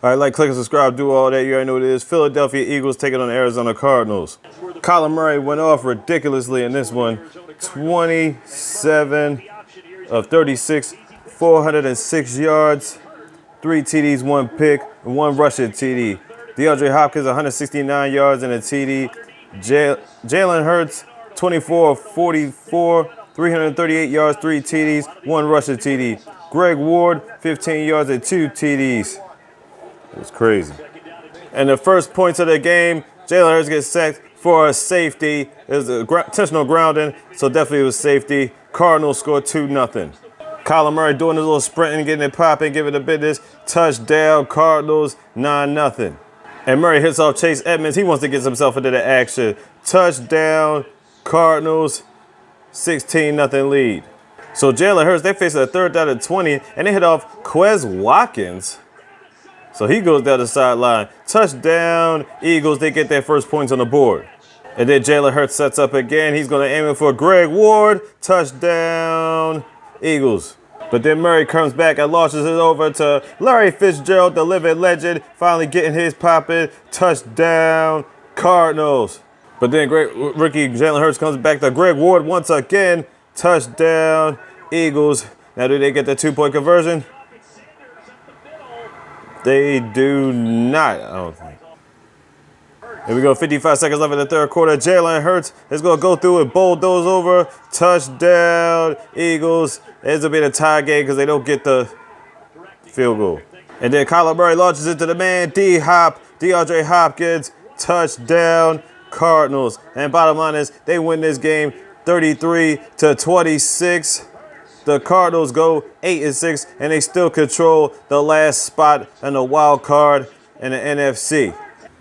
All right, like, click, and subscribe, do all that. You already know what it is. Philadelphia Eagles taking on the Arizona Cardinals. Kyler Murray went off ridiculously in this one. 27 of 36, 406 yards, 3 TDs, 1 pick, and 1 rushing TD. DeAndre Hopkins, 169 yards and a TD. Jalen Hurts, 24 of 44, 338 yards, 3 TDs, 1 rushing TD. Greg Ward, 15 yards and 2 TDs. It was crazy. And the first points of the game, Jalen Hurts gets sacked for a safety. It was an intentional grounding, so definitely it was safety. Cardinals scored 2-0. Kyler Murray doing his little sprinting, getting it popping, giving it business. Touchdown, Cardinals, 9-0. And Murray hits off Chase Edmonds. He wants to get himself into the action. Touchdown, Cardinals, 16-0 lead. So Jalen Hurts, they face a 3rd down and 20, and they hit off Quez Watkins. So he goes down the sideline. Touchdown, Eagles. They get their first points on the board. And then Jalen Hurts sets up again. He's going to aim it for Greg Ward. Touchdown, Eagles. But then Murray comes back and launches it over to Larry Fitzgerald, the living legend, finally getting his popping. Touchdown, Cardinals. But then great rookie Jalen Hurts comes back to Greg Ward once again. Touchdown, Eagles. Now, do they get the 2-point conversion? They do not, I don't think. Here we go, 55 seconds left in the 3rd quarter. Jalen Hurts is going to go through and bulldoze over. Touchdown, Eagles. It's going to be a tie game because they don't get the field goal. And then Kyler Murray launches into the man, DeAndre Hopkins. Touchdown, Cardinals. And bottom line is, they win this game 33-26. The Cardinals go 8-6, and they still control the last spot in the wild card in the NFC.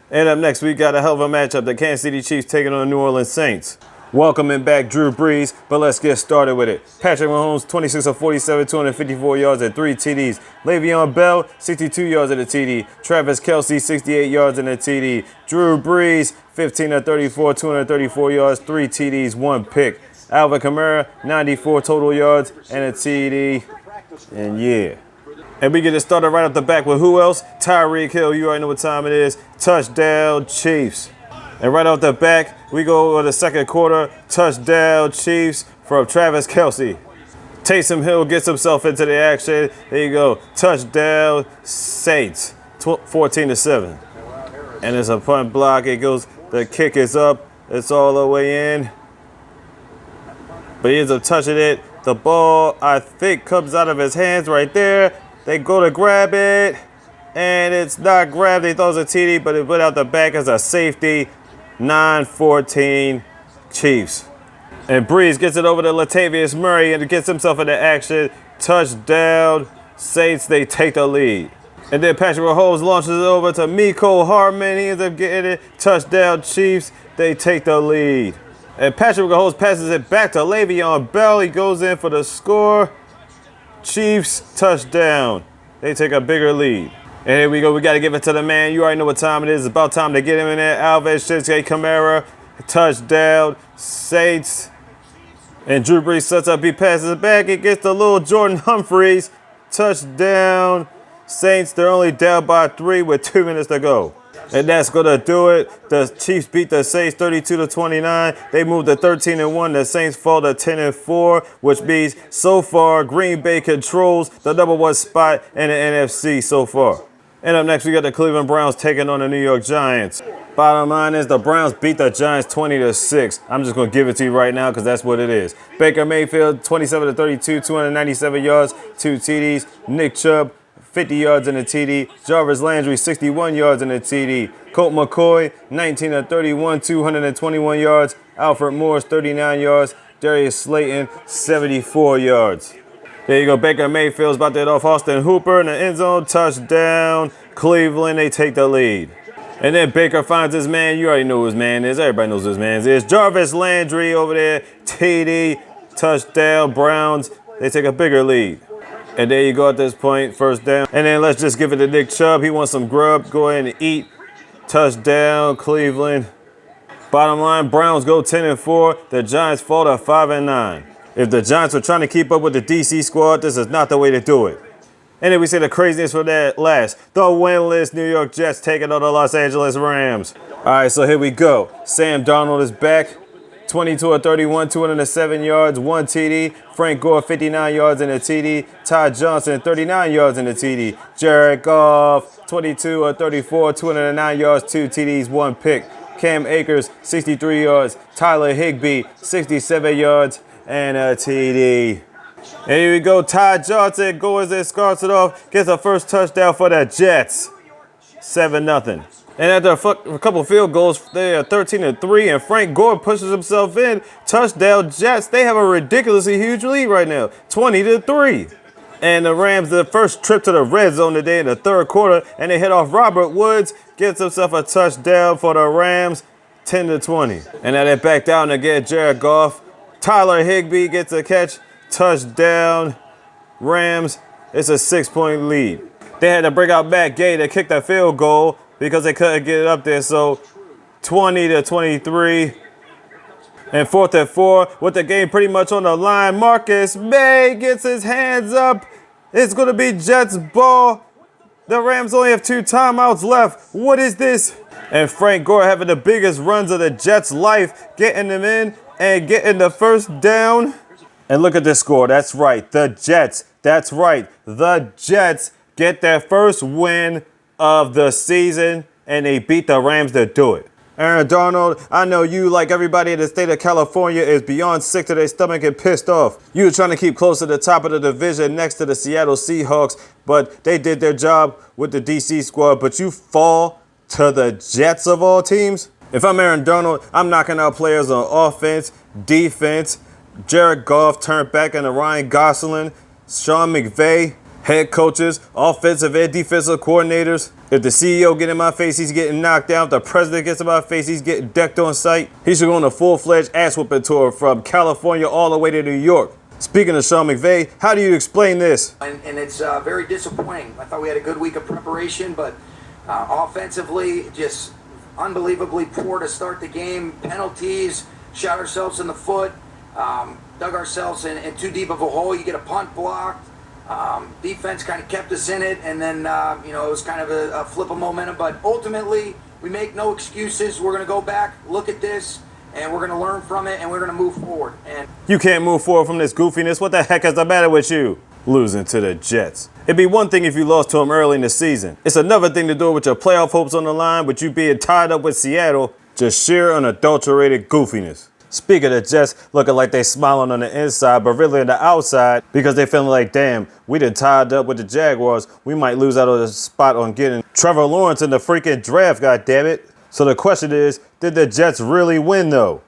And up next, we got a hell of a matchup. The Kansas City Chiefs taking on the New Orleans Saints. Welcoming back Drew Breez, but let's get started with it. Patrick Mahomes, 26 of 47, 254 yards and 3 TDs. Le'Veon Bell, 62 yards and a TD. Travis Kelce, 68 yards and a TD. Drew Breez, 15 of 34, 234 yards, 3 TDs, 1 pick. Alvin Kamara, 94 total yards and a TD. And yeah. And we get it started right off the back with who else? Tyreek Hill. You already know what time it is. Touchdown, Chiefs. And right off the back, we go over the 2nd quarter. Touchdown, Chiefs from Travis Kelce. Taysom Hill gets himself into the action. There you go. Touchdown, Saints. 14-7. And it's a punt block. It goes. The kick is up. It's all the way in. But he ends up touching it. The ball, I think, comes out of his hands right there. They go to grab it, and it's not grabbed. He throws a TD, but it went out the back as a safety. 9-14 Chiefs. And Breeze gets it over to Latavius Murray and gets himself into action. Touchdown, Saints. They take the lead. And then Patrick Mahomes launches it over to Mecole Hardman. He ends up getting it. Touchdown, Chiefs. They take the lead. And Patrick Mahomes passes it back to Le'Veon Bell. He goes in for the score. Chiefs, touchdown. They take a bigger lead. And here we go. We got to give it to the man. You already know what time it is. It's about time to get him in there. Alvin Kamara, touchdown, Saints. And Drew Brees sets up. He passes it back. It gets to little Jordan Humphries. Touchdown, Saints. They're only down by 3 with 2 minutes to go. And that's going to do it. The Chiefs beat the Saints 32-29. They moved to 13-1. The Saints fall to 10-4, which means so far Green Bay controls the #1 spot in the NFC so far. And up next, we got the Cleveland Browns taking on the New York Giants. Bottom line is the Browns beat the Giants 20-6. I'm just going to give it to you right now because that's what it is. Baker Mayfield, 27-32, 297 yards, 2 TDs. Nick Chubb, 50 yards in a TD. Jarvis Landry, 61 yards in a TD. Colt McCoy, 19 of 31, 221 yards. Alfred Morris, 39 yards. Darius Slayton, 74 yards. There you go. Baker Mayfield's about to hit off Austin Hooper in the end zone. Touchdown, Cleveland. They take the lead. And then Baker finds his man. You already know who his man is. Everybody knows who his man is. Jarvis Landry over there. TD. Touchdown, Browns. They take a bigger lead. And there you go at this point, 1st down. And then let's just give it to Nick Chubb. He wants some grub. Go ahead and eat. Touchdown, Cleveland. Bottom line, Browns go 10-4. The Giants fall to 5-9. If the Giants are trying to keep up with the DC squad, this is not the way to do it. And then we see the craziness for that last. The winless New York Jets taking on the Los Angeles Rams. All right, so here we go. Sam Darnold is back. 22 of 31, 207 yards, 1 TD. Frank Gore, 59 yards in a TD. Todd Johnson, 39 yards in a TD. Jared Goff, 22 of 34, 209 yards, 2 TDs, 1 pick. Cam Akers, 63 yards. Tyler Higbee, 67 yards and a TD. And here we go. Todd Johnson goes and starts it off. Gets a first touchdown for the Jets. 7-0. And after a couple field goals, they are 13-3, and Frank Gore pushes himself in. Touchdown Jets. They have a ridiculously huge lead right now, 20-3. And the Rams, the first trip to the red zone today in the third quarter, and they hit off Robert Woods, gets himself a touchdown for the Rams, 10-20. And now they're back down to get Jared Goff. Tyler Higbee gets a catch, touchdown. Rams, it's a 6-point lead. They had to bring out Matt Gay to kick that field goal because they couldn't get it up there. So 20-23. And 4th and 4 with the game pretty much on the line. Marcus May gets his hands up. It's going to be Jets ball. The Rams only have 2 timeouts left. What is this? And Frank Gore having the biggest runs of the Jets' life, getting them in and getting the first down. And look at this score. That's right. The Jets. That's right. The Jets get their first win of the season, and they beat the Rams to do it. Aaron Donald, I know you, like everybody in the state of California, is beyond sick to their stomach and pissed off. You were trying to keep close to the top of the division next to the Seattle Seahawks, but they did their job with the DC squad, but you fall to the Jets of all teams? If I'm Aaron Donald, I'm knocking out players on offense, defense. Jared Goff turned back into Ryan Gosling, Sean McVay, head coaches, offensive and defensive coordinators. If the CEO get in my face, he's getting knocked down. If the president gets in my face, he's getting decked on sight. He should go on a full-fledged ass-whooping tour from California all the way to New York. Speaking of Sean McVay, how do you explain this? And it's very disappointing. I thought we had a good week of preparation, but offensively, just unbelievably poor to start the game. Penalties, shot ourselves in the foot, dug ourselves in too deep of a hole. You get a punt blocked. Defense kind of kept us in it, and then, it was kind of a flip of momentum. But ultimately, we make no excuses. We're going to go back, look at this, and we're going to learn from it, and we're going to move forward. And you can't move forward from this goofiness. What the heck is the matter with you? Losing to the Jets. It'd be one thing if you lost to them early in the season. It's another thing to do it with your playoff hopes on the line, but you being tied up with Seattle. Just sheer unadulterated goofiness. Speaking of the Jets, looking like they smiling on the inside, but really on the outside, because they feeling like, damn, we done tied up with the Jaguars. We might lose out of the spot on getting Trevor Lawrence in the freaking draft, goddammit. So the question is, did the Jets really win though?